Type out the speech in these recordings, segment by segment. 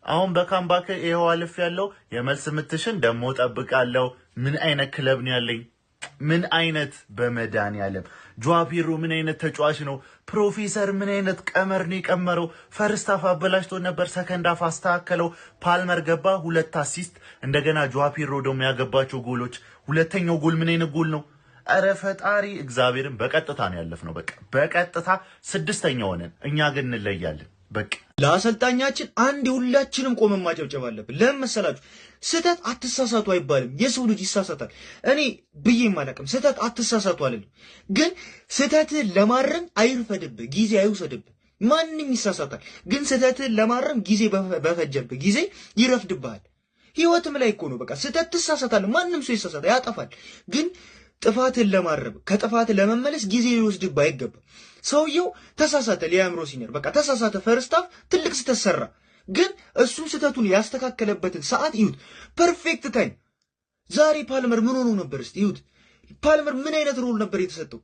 አሁን በካምባክ ይሄው አልፍ ያለው የመልስ ምትሽን ደሞ ጠብቃለሁ። ምን አይነት ክለብ ነው ያለኝ? ምን አይነት በመድኃኒዓለም ጆዋ ፔድሮ ምን አይነት ተጫዋች ነው? ፕሮፌሰር ምን አይነት ቀመር ነው የቀመረው? ፈርስት ሃፍ አበላሽቶ ነበር፣ ሰከንድ ሃፍ አስተካከለው። ፓልመር ገባ 2 አሲስት። እንደገና ጆዋ ፔድሮ ደግሞ ያገባቸው ጎሎች። ሁለተኛው ጎል ምን አይነት ጎል ነው? አረ ፈጣሪ እግዚአብሔርን በቀጥታ ነው ያለፍነው። በቃ በቀጥታ 6ኛ ሆነን እኛ ግን እንለያለን። በቃ ለአሰልጣኛችን አንድ ሁላችንም ቆመን ማጨብጨብ አለብን። ለምን መሰላችሁ? ስህተት አትሳሳቱ አይባልም። የሰው ልጅ ይሳሳታል። እኔ ብዬ ማለቅም ስህተት አትሳሳቱ አይደለም፣ ግን ስህተትህን ለማረም አይርፈድብህ፣ ጊዜ አይውሰድብህ። ማንም ይሳሳታል፣ ግን ስህተትህን ለማረም ጊዜ በፈጀብህ ጊዜ ይረፍድብሃል። ህይወትም ላይ እኮ ነው። በቃ ስህተት ትሳሳታለህ። ማንም ሰው ይሳሳታል፣ ያጠፋል። ግን ጥፋትን ለማረም ከጥፋት ለመመለስ ጊዜ ሊወስድብህ አይገባም። ሰውየው ተሳሳተ፣ ሊያምሮ ሲነር በቃ ተሳሳተ። ፈርስት ሃፍ ትልቅ ስህተት ሰራ፣ ግን እሱ ስህተቱን ያስተካከለበትን ሰዓት ይሁት ፐርፌክት ታይም። ዛሬ ፓልመር ምን ሆኖ ነበር? እስቲ ይሁት ፓልመር ምን አይነት ሮል ነበር የተሰጠው?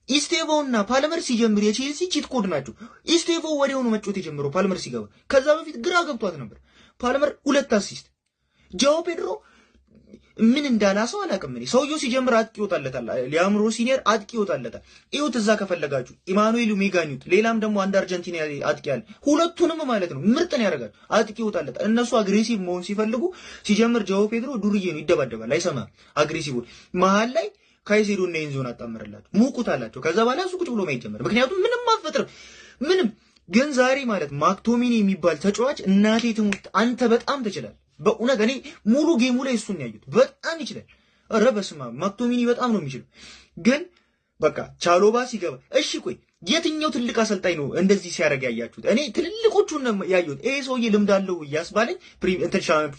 ኢስቴቮና ፓልመር ሲጀምር የቼልሲ ቺት ኮድ ናቸው። ኢስቴቮ ወዲያውኑ መጮት የጀመረው ፓልመር ሲገባ፣ ከዛ በፊት ግራ ገብቷት ነበር። ፓልመር 2 አሲስት። ጆዋ ፔድሮ ምን እንዳላሰው አላውቅም። እኔ ሰውየው ሲጀምር አጥቂ ይወጣለታል፣ ሊያምሮ ሲኒየር አጥቂ ይወጣለታል። ይሁት እዛ ከፈለጋችሁ ኢማኑኤል ሜጋኒዩት፣ ሌላም ደግሞ አንድ አርጀንቲና አጥቂ አለ። ሁለቱንም ማለት ነው ምርጥ ነው ያደርጋል። አጥቂ ይወጣለታል። እነሱ አግሬሲቭ መሆን ሲፈልጉ ሲጀምር ጆዋ ፔድሮ ዱርዬ ነው፣ ይደባደባል፣ አይሰማም። አግሬሲቭ መሀል ላይ ካይሴዶ እና ኢንዞን አጣመረላችሁ፣ ሙቁት አላቸው። ከዛ በኋላ እሱ ቁጭ ብሎ ማየት ጀመረ። ምክንያቱም ምንም አትፈጥርም ምንም። ግን ዛሬ ማለት ማክቶሚኒ የሚባል ተጫዋች እናቴ ትሙት አንተ በጣም ትችላለህ። በእውነት እኔ ሙሉ ጌሙ ላይ እሱን ያዩት በጣም ይችላል። ኧረ በስመ አብ ማክቶሚኒ በጣም ነው የሚችለው። ግን በቃ ቻሎባ ሲገባ እሺ፣ ቆይ የትኛው ትልቅ አሰልጣኝ ነው እንደዚህ ሲያደርግ ያያችሁት? እኔ ትልልቆቹን ነው ያዩት። ይሄ ሰውዬ ልምድ አለው እያስባለኝ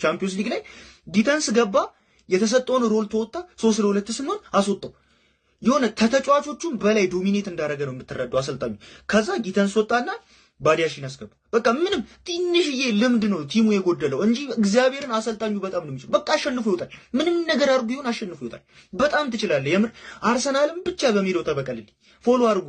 ቻምፒዮንስ ሊግ ላይ ጊተንስ ገባ፣ የተሰጠውን ሮል ተወጣ፣ 3-2 ስንሆን አስወጣው። የሆነ ከተጫዋቾቹም በላይ ዶሚኔት እንዳደረገ ነው የምትረዳው አሰልጣኙ። ከዛ ጊተንስ ወጣና ባዲያሽን አስገባ። በቃ ምንም ትንሽዬ ልምድ ነው ቲሙ የጎደለው እንጂ እግዚአብሔርን አሰልጣኙ በጣም ነው የሚችለው። በቃ አሸንፎ ይወጣል። ምንም ነገር አድርጉ ይሁን አሸንፎ ይወጣል። በጣም ትችላለህ የምር። አርሰናልም ብቻ በሚለው ተበቀልልኝ። ፎሎ አድርጉ።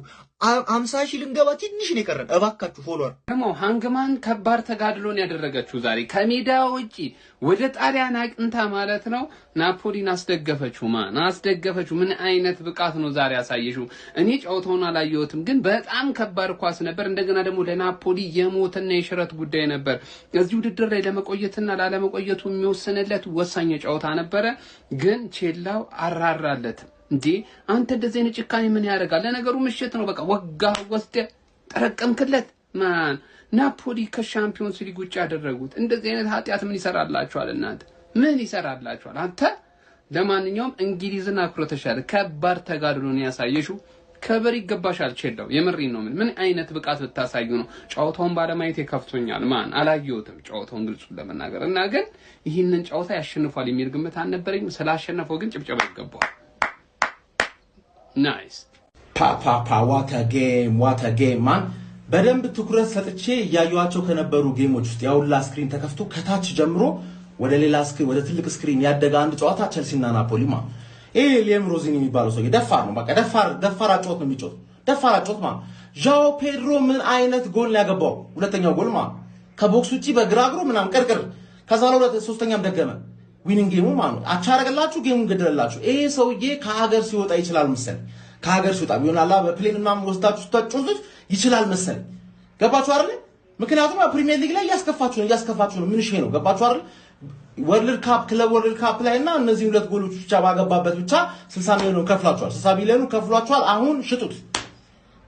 50 ሺህ ልንገባ ትንሽ ነው የቀረን። እባካችሁ ፎሎ አድርጉ። ደግሞ ሃንግማን ከባድ ተጋድሎን ያደረገችው ዛሬ ከሜዳ ውጪ ወደ ጣሊያን አቅንታ ማለት ነው ናፖሊን አስደገፈችው። ማን አስደገፈችው? ምን አይነት ብቃት ነው ዛሬ ያሳየሽው? እኔ ጨዋታውን አላየሁትም፣ ግን በጣም ከባድ ኳስ ነበር። እንደገና ደግሞ ለናፖሊ የሞትና የሽረት ጉዳይ ነበር። እዚህ ውድድር ላይ ለመቆየትና ላለመቆየቱ የሚወሰንለት ወሳኝ ጨዋታ ነበረ፣ ግን ቼላው አራራለት። እንዴ አንተ እንደዚህ አይነት ጭካኔ ምን ያደርጋል? ለነገሩ ምሽት ነው፣ በቃ ወጋ ወስደ ጠረቀምክለት። ማን ናፖሊ ከሻምፒዮንስ ሊግ ውጭ ያደረጉት እንደዚህ አይነት ኃጢያት ምን ይሰራላችኋል? እናንተ ምን ይሰራላችኋል? አንተ ለማንኛውም እንግሊዝና አኩረተሻል። ከባድ ተጋድሎን ያሳየሽው። ከበር ይገባሻል ቼላው። የምሪን ነው። ምን አይነት ብቃት ብታሳዩ ነው? ጨዋታውን ባለማየት ከፍቶኛል። ማን አላየሁትም ጨዋታውን ግልጹ ለመናገር እና ግን ይህንን ጨዋታ ያሸንፋል የሚል ግምት አልነበረኝም። ስላሸነፈው ግን ጭብጨባ ይገባዋል። ናይስ ዋት አ ጌም ማን። በደንብ ትኩረት ሰጥቼ እያዩዋቸው ከነበሩ ጌሞች ውስጥ ያውላ ስክሪን ተከፍቶ ከታች ጀምሮ ወደ ሌላ ስክሪን ወደ ትልቅ ስክሪን ያደገ አንድ ጨዋታ ቼልሲና ናፖሊ ማን። ይሄ ሊያም ሮዚኒ የሚባለው ሰው ደፋር ነው። በቃ ደፋር አጫወት ነው የሚጫወት። ደፋር አጫወት ማን። ዣኦ ፔድሮ ምን አይነት ጎል ያገባው? ሁለተኛው ጎል ማን ከቦክስ ውጪ በግራ እግሩ ምናምን ቅርቅር። ከዛ ነው ሶስተኛም ደገመ። ዊኒንግ ጌሙ ማን አቻ አረጋላችሁ፣ ጌሙን ገደለላችሁ። ይሄ ሰውዬ ከሀገር ሲወጣ ይችላል መሰል። ከሀገር ሲወጣ ቢሆንላ በፕሌን ምናምን ወስዳችሁ ተጫውቱት ይችላል መሰል። ገባችሁ አይደል? ምክንያቱም ፕሪሚየር ሊግ ላይ እያስከፋችሁ ነው። ምን ሼ ነው? ገባችሁ አይደል? ወርልድ ካፕ ክለብ ወርልድ ካፕ ላይና እነዚህ 2 ጎሎች ብቻ ባገባበት ብቻ 60 ሚሊዮን ከፍሏቸዋል። 60 ሚሊዮን ከፍሏቸዋል። አሁን ሽጡት።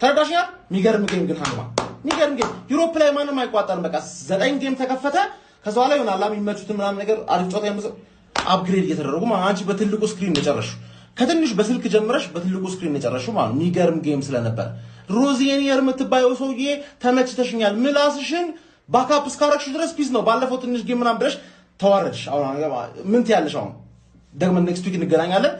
ተረዳሽኛል? የሚገርም ጌም ግን ሃንግማ የሚገርም ጌም። ዩሮፕ ላይ ማንም አይቋጠርም። በቃ 9 ጌም ተከፈተ። ከዛ በኋላ ይሆናል የሚመቹት ምናምን ነገር አሪፍ ጨዋታ ያመጣ አፕግሬድ እየተደረጉ አንቺ በትልቁ ስክሪን የጨረሽው ከትንሽ በስልክ ጀምረሽ በትልቁ ስክሪን የጨረሽው ማለት ነው። የሚገርም ጌም ስለነበር ሮዚኒየር የምትባየው ሰውዬ ተመችተሽኛል። ምላስሽን ባካፕ እስካረግሽ ድረስ ፒስ ነው። ባለፈው ትንሽ ጌም ምናምን ብለሽ ተዋረድሽ። አሁን ምን ትያለሽ? አሁን ደግሞ ኔክስት ዊክ እንገናኛለን።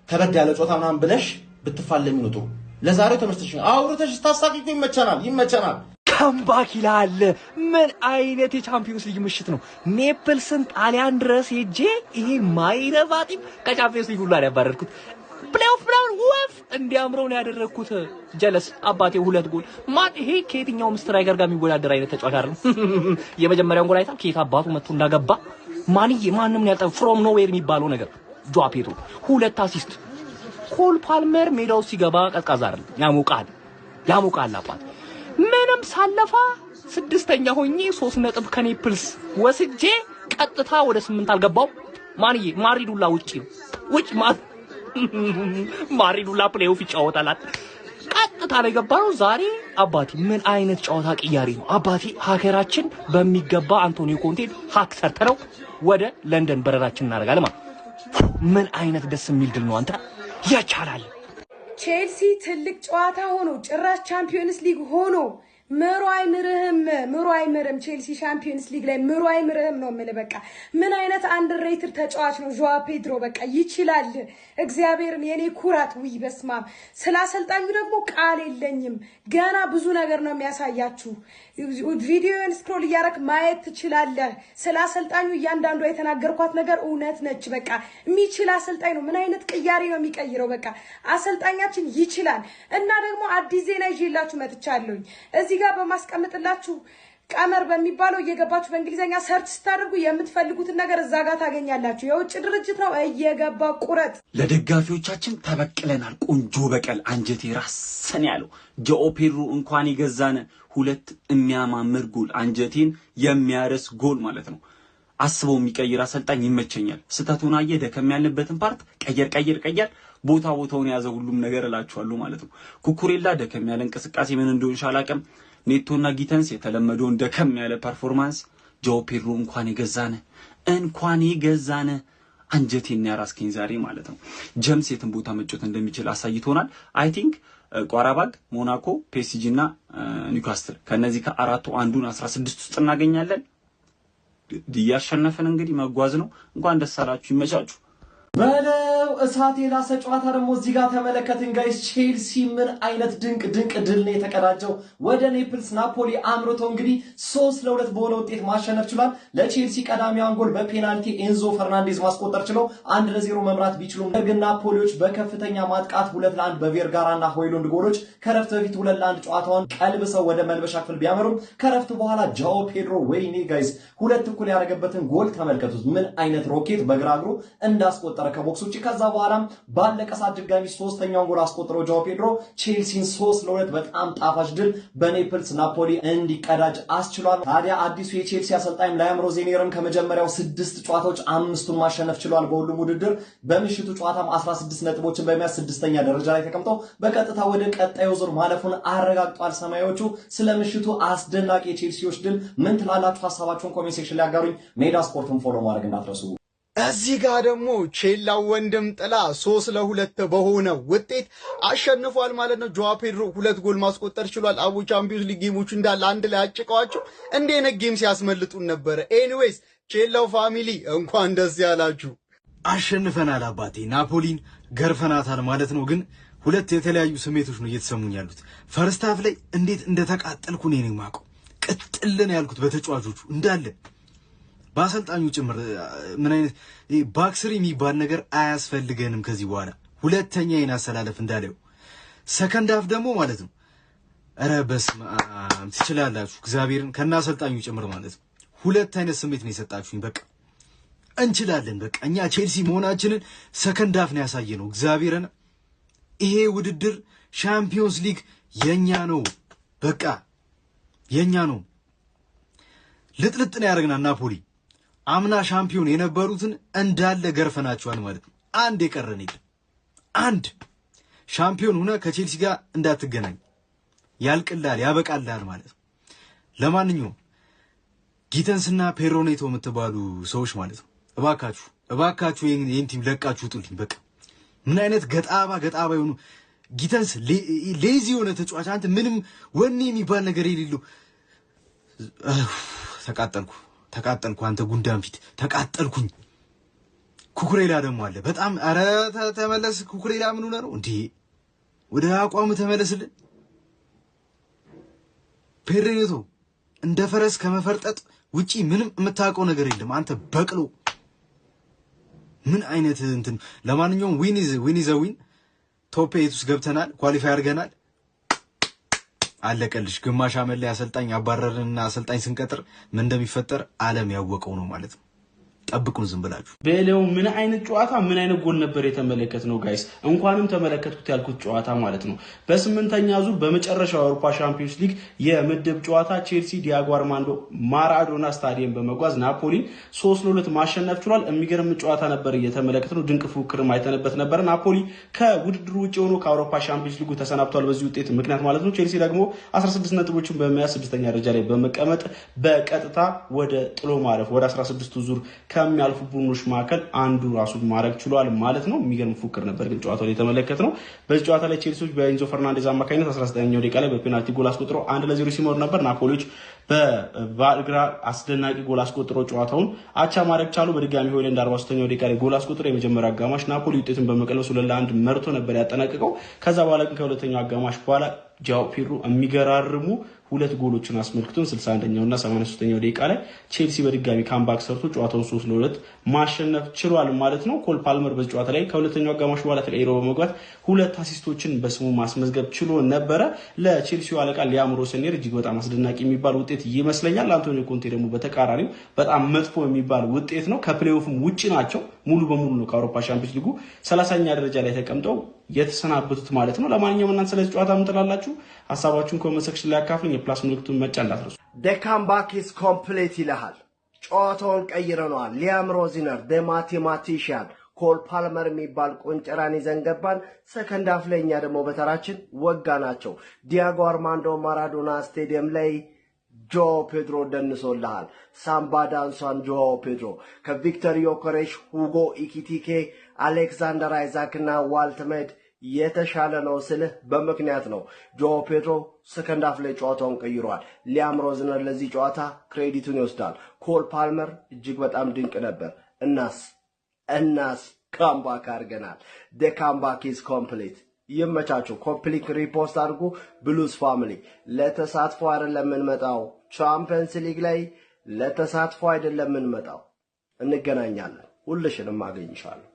ከበድ ያለ ጨዋታ ምናምን ብለሽ ብትፋለሚ ነው ጥሩ። ለዛሬው ተመችተሽኛል። አውርተሽ ስታሳቂቁ ይመቸናል። ካምባክ ይላል። ምን አይነት የቻምፒዮንስ ሊግ ምሽት ነው! ኔፕልስን ጣሊያን ድረስ ሄጄ ይሄ ማይረባ ቲም ከቻምፒዮንስ ሊግ ሁሉ ያባረርኩት ፕሌይኦፍ ምናምን ወፍ እንዲያምረው ነው ያደረኩት። ጀለስ አባቴ 2 ጎል ማን ይሄ ከየትኛውም ስትራይከር ጋር የሚወዳደር አይነት ተጫዋች አይደለም። የመጀመሪያውን ጎል አይታ ከየት አባቱ መጥቶ እንዳገባ ማንዬ ማንንም ያልጠው ፍሮም ኖዌር የሚባለው ነገር ጆዋ ፔድሮ 2 አሲስት። ኮል ፓልመር ሜዳው ሲገባ ቀዝቃዛ አይደል ያሞቃል አባት ምንም ሳለፋ 6ኛ ሆኜ 3 ነጥብ ከኔፕልስ ወስጄ ቀጥታ ወደ 8 አልገባው። ማንዬ ማሪዱላ ውጭ ማሪዱላ ፕሌይኦፍ ይጫወታል። ቀጥታ ነው የገባው ዛሬ። አባቴ ምን አይነት ጨዋታ ቅያሪ ነው አባቴ። ሀከራችን በሚገባ አንቶኒዮ ኮንቴን ሀክ ሰርተነው ወደ ለንደን በረራችን እናደርጋለን ማለት ምን አይነት ደስ የሚል ድል ነው አንተ ያቻላል። ቼልሲ ትልቅ ጨዋታ ሆኖ ጭራሽ ቻምፒዮንስ ሊግ ሆኖ ምሮ አይምርም ቼልሲ ሻምፒዮንስ ሊግ ላይ ምሮ አይምርም ነው የምልህ። በቃ ምን አይነት አንደርሬትድ ተጫዋች ነው ጆዋ ፔድሮ። በቃ ይችላል እግዚአብሔርን የኔ ኩራት። ውይ በስማም ስለ አሰልጣኙ ደግሞ ቃል የለኝም። ገና ብዙ ነገር ነው የሚያሳያችሁ። ቪዲዮን ስክሮል እያደረክ ማየት ትችላለህ። ስለ አሰልጣኙ እያንዳንዷ የተናገርኳት ነገር እውነት ነች። በቃ የሚችል አሰልጣኝ ነው። ምን አይነት ቅያሬ ነው የሚቀይረው። በቃ አሰልጣኛችን ይችላል። እና ደግሞ አዲስ ዜና ይዤላችሁ መጥቻለሁኝ። እዚህ ጋር በማስቀምጥላችሁ ቀመር በሚባለው እየገባችሁ በእንግሊዘኛ ሰርች ስታደርጉ የምትፈልጉትን ነገር እዛ ጋር ታገኛላችሁ። የውጭ ድርጅት ነው። እየገባ ቁረጥ። ለደጋፊዎቻችን ተበቅለናል። ቆንጆ በቀል አንጀቴ ራስን ያለው ጆዋ ፔድሮ እንኳን ይገዛነ 2 የሚያማምር ጎል አንጀቴን የሚያረስ ጎል ማለት ነው። አስበው የሚቀይር አሰልጣኝ ይመቸኛል። ስተቱን አየ ደከም ያለበትን ፓርት ቀየር ቦታውን ያዘ ሁሉም ነገር እላችኋለሁ ማለት ነው። ኩኩሬላ ደከም ያለ እንቅስቃሴ ምን እንደሆነ ሻላቀም ኔቶና ጊተንስ የተለመደውን ደከም ያለ ፐርፎርማንስ ጆዋ ፔድሮ እንኳን ይገዛነ አንጀቴን ያራስከኝ ዛሬ ማለት ነው። ጀምስ የትን ቦታ መጫወት እንደሚችል አሳይቶናል። አይ ቲንክ ቋራባግ፣ ሞናኮ፣ ፒኤስጂ እና ኒውካስትል ከነዚህ ከአራቱ አንዱን 16 ውስጥ እናገኛለን። ያሸነፈን እንግዲህ መጓዝ ነው። እንኳን ደስ አላችሁ፣ ይመቻችሁ። በለው እሳት የላሰ ጨዋታ ደግሞ እዚህ ጋር ተመለከትን ጋይስ። ቼልሲ ምን አይነት ድንቅ ድል ነው የተቀዳጀው። ወደ ኔፕልስ ናፖሊ አምርቶ እንግዲህ 3-2 በሆነ ውጤት ማሸነፍ ችሏል። ለቼልሲ ቀዳሚውን ጎል በፔናልቲ ኤንዞ ፈርናንዴዝ ማስቆጠር ችለው 1-0 መምራት ቢችሉም ግን ናፖሊዎች በከፍተኛ ማጥቃት 2-1 በቬርጋራና ሆይሉንድ ጎሎች ከረፍት በፊት 2-1 ጨዋታውን ቀልብሰው ወደ መልበሻ ክፍል ቢያመሩም ከረፍት በኋላ ጆዋ ፔድሮ ወይኔ ጋይስ 2-1 ያደረገበትን ጎል ተመልከቱት። ምን አይነት ሮኬት በግራ እግሩ እንዳስቆጠረ ከቦክስ ውጪ። ከዛ በኋላም ባለቀ ሰዓት ድጋሚ 3ኛውን ጎል አስቆጥረው ጆዋ ፔድሮ ቼልሲን 3-2 በጣም ጣፋጭ ድል በኔፕልስ ናፖሊ እንዲቀዳጅ አስችሏል። ታዲያ አዲሱ የቼልሲ አሰልጣኝ ላይም ሮዜኒየርም ከመጀመሪያው 6 ጨዋታዎች 5ቱን ማሸነፍ ችሏል በሁሉም ውድድር። በምሽቱ ጨዋታም 16 ነጥቦችን በመያዝ 6ኛ ደረጃ ላይ ተቀምጠው በቀጥታ ወደ ቀጣዩ ዙር ማለፉን አረጋግጧል ሰማያዊዎቹ። ስለ ምሽቱ አስደናቂ የቼልሲዎች ድል ምን ትላላችሁ? ሐሳባችሁን ኮሜንት ሴክሽን ላይ አጋሩኝ። ሜዳ ስፖርትን ፎሎ ማድረግ እንዳትረሱ። እዚህ ጋር ደግሞ ቼላው ወንድም ጥላ 3-2 በሆነ ውጤት አሸንፏል ማለት ነው። ጆዋ ፔድሮ 2 ጎል ማስቆጠር ችሏል። አቡ ቻምፒዮንስ ሊግ ጌሞቹ እንዳለ አንድ ላይ አጭቀዋቸው እንደ አይነት ጌም ሲያስመልጡን ነበረ። ኤኒዌይስ ቼላው ፋሚሊ እንኳን ደስ ያላችሁ። አሸንፈናል አባቴ፣ ናፖሊን ገርፈናታል ማለት ነው። ግን 2 የተለያዩ ስሜቶች ነው እየተሰሙኝ ያሉት። ፈርስት ሃፍ ላይ እንዴት እንደተቃጠልኩ ነው የማውቀው። ቅጥልን ያልኩት በተጫዋቾቹ እንዳለ በአሰልጣኙ ጭምር። ምን አይነት ባክስሪ የሚባል ነገር አያስፈልገንም ከዚህ በኋላ ሁለተኛ አሰላለፍ እንዳለው። ሰከንድ ሃፍ ደግሞ ማለት ነው ኧረ በስመ አብ ትችላላችሁ እግዚአብሔርን ከና አሰልጣኙ ጭምር ማለት ነው። 2 አይነት ስሜት ነው የሰጣችሁኝ። በቃ እንችላለን፣ በቃ እኛ ቼልሲ መሆናችንን ሰከንድ ሃፍ ነው ያሳየነው። እግዚአብሔርን ይሄ ውድድር ሻምፒዮንስ ሊግ የኛ ነው፣ በቃ የኛ ነው። ልጥልጥ ነው ያደረግናል ናፖሊ። አምና ሻምፒዮን የነበሩትን እንዳለ ገርፈናቸዋል ማለት ነው። አንድ የቀረን የለም። አንድ ሻምፒዮን ሆነ ከቼልሲ ጋር እንዳትገናኝ ያልቅላል ያበቃላል ማለት ነው። ለማንኛውም ጊተንስና ፔሮኔቶ የምትባሉ ሰዎች ማለት ነው እባካችሁ ይህን ቲም ለቃችሁ ውጡልኝ። በቃ ምን አይነት ገጣባ የሆኑ ጊተንስ ሌዚ የሆነ ተጫዋች፣ አንተ ምንም ወኔ የሚባል ነገር የሌለው። ተቃጠልኩ አንተ ጉንዳን ፊት ተቃጠልኩኝ። ኩኩሬላ ደግሞ አለ በጣም ኧረ ተመለስ ኩኩሬላ ምን ሆነ ነው እንዴ? ወደ አቋሙ ተመለስልን። ፔሬኔቶ እንደ ፈረስ ከመፈርጠጥ ውጪ ምንም የምታውቀው ነገር የለም አንተ በቅሎ። ምን አይነት እንትን። ለማንኛውም ዊን ኢዝ ዊን ቶፕ 8 ውስጥ ገብተናል፣ ኳሊፋይ አድርገናል። አለቀልሽ። ግማሽ አመት ላይ አሰልጣኝ አባረርንና አሰልጣኝ ስንቀጥር ምን እንደሚፈጠር ዓለም ያወቀው ነው ማለት ነው። ጠብቁን ዝም ብላችሁ። በሌው ምን አይነት ጨዋታ ምን አይነት ጎል ነበር የተመለከትነው ጋይስ? እንኳንም ተመለከቱት ያልኩት ጨዋታ ማለት ነው። በስምንተኛ ዙር በመጨረሻው የአውሮፓ ሻምፒዮንስ ሊግ የምድብ ጨዋታ ቼልሲ ዲያጎ አርማንዶ ማራዶና ስታዲየም በመጓዝ ናፖሊን 3-2 ማሸነፍ ችሏል። የሚገርም ጨዋታ ነበር እየተመለከትነው። ድንቅ ፉክክር አይተንበት ነበር። ናፖሊ ከውድድሩ ውጪ ሆኖ ከአውሮፓ ሻምፒዮንስ ሊጉ ተሰናብቷል በዚህ ውጤት ምክንያት ማለት ነው። ቼልሲ ደግሞ 16 ነጥቦችን በመያዝ 6ኛ ደረጃ ላይ በመቀመጥ በቀጥታ ወደ ጥሎ ማለፍ ወደ 16ቱ ዙር ከሚያልፉ ቡድኖች መካከል አንዱ ራሱን ማድረግ ችሏል ማለት ነው። የሚገርም ፉክክር ነበር ግን ጨዋታው ላይ የተመለከትነው። በዚህ ጨዋታ ላይ ቼልሲዎች በኤንዞ ፈርናንዴዝ አማካኝነት 19ኛው ደቂቃ ላይ በፔናልቲ ጎል አስቆጥረው 1-0 ሲመሩ ነበር። ናፖሊዎች በቫልግራ አስደናቂ ጎል አስቆጥረው ጨዋታውን አቻ ማድረግ ቻሉ። በድጋሚ ሆይላንድ 43ኛው ደቂቃ ላይ ጎል አስቆጥረው የመጀመሪያው አጋማሽ ናፖሊ ውጤቱን በመቀልበስ 2-1 መርቶ ነበር ያጠናቀቀው። ከዛ በኋላ ግን ከሁለተኛው አጋማሽ በኋላ ጃኦ ፔድሮ የሚገራርሙ ሁለት ጎሎችን አስመልክቶን 61ኛው እና 83ኛው ደቂቃ ላይ ቼልሲ በድጋሚ ካምባክ ሰርቶ ጨዋታውን 3-2 ማሸነፍ ችሏል ማለት ነው። ኮል ፓልመር በዚህ ጨዋታ ላይ ከሁለተኛው አጋማሽ በኋላ ተቀይሮ በመግባት 2 አሲስቶችን በስሙ ማስመዝገብ ችሎ ነበረ። ለቼልሲው አለቃ ሊያም ሮሰኔር እጅግ በጣም አስደናቂ የሚባል ውጤት ይመስለኛል። አንቶኒዮ ኮንቴ ደግሞ በተቃራኒው በጣም መጥፎ የሚባል ውጤት ነው። ከፕሌይኦፍም ውጪ ናቸው። ሙሉ በሙሉ ነው ከአውሮፓ ሻምፒዮንስ ሊጉ 30ኛ ደረጃ ላይ ተቀምጠው የተሰናበቱት ማለት ነው። ለማንኛውም እናንተ ስለዚህ ጨዋታ ምን ትላላችሁ? ሐሳባችሁን ኮሜንት ሴክሽን ላይ አካፍሉኝ። የፕላስ ምልክቱን መጫን እንዳትረሱ። The comeback is complete ይልሃል። ጨዋታውን ቀይረነዋል። ሊያም ሮዚነር the mathematician ኮል ፓልመር የሚባል ቁንጨራን ይዘን ገባን። ሰከንድ አፍ ላይ እኛ ደግሞ በተራችን ወጋ ናቸው። ዲያጎ አርማንዶ ማራዶና ስቴዲየም ላይ ጆ ፔድሮ ደንሶልሃል። ሳምባ ዳንሷን ጆ ፔድሮ ከቪክተር ዮከሬሽ፣ ሁጎ ኢኪቲኬ፣ አሌክዛንደር አይዛክ እና ዋልትመድ የተሻለ ነው ስልህ በምክንያት ነው። ጆ ፔድሮ ሰከንድ አፍ ላይ ጨዋታውን ቀይሯል። ሊያም ሮዝነር ለዚህ ጨዋታ ክሬዲቱን ይወስዳል። ኮል ፓልመር እጅግ በጣም ድንቅ ነበር። እናስ ካምባክ አድርገናል። the comeback is complete። ይመቻችሁ። ኮምፕሊት ሪፖስት አድርጉ። ብሉስ ፋሚሊ ለተሳትፎ አይደለም የምንመጣው ቻምፒየንስ ሊግ ላይ ለተሳትፎ አይደለም የምንመጣው። እንገናኛለን። ሁልሽንም አገኝሻለሁ።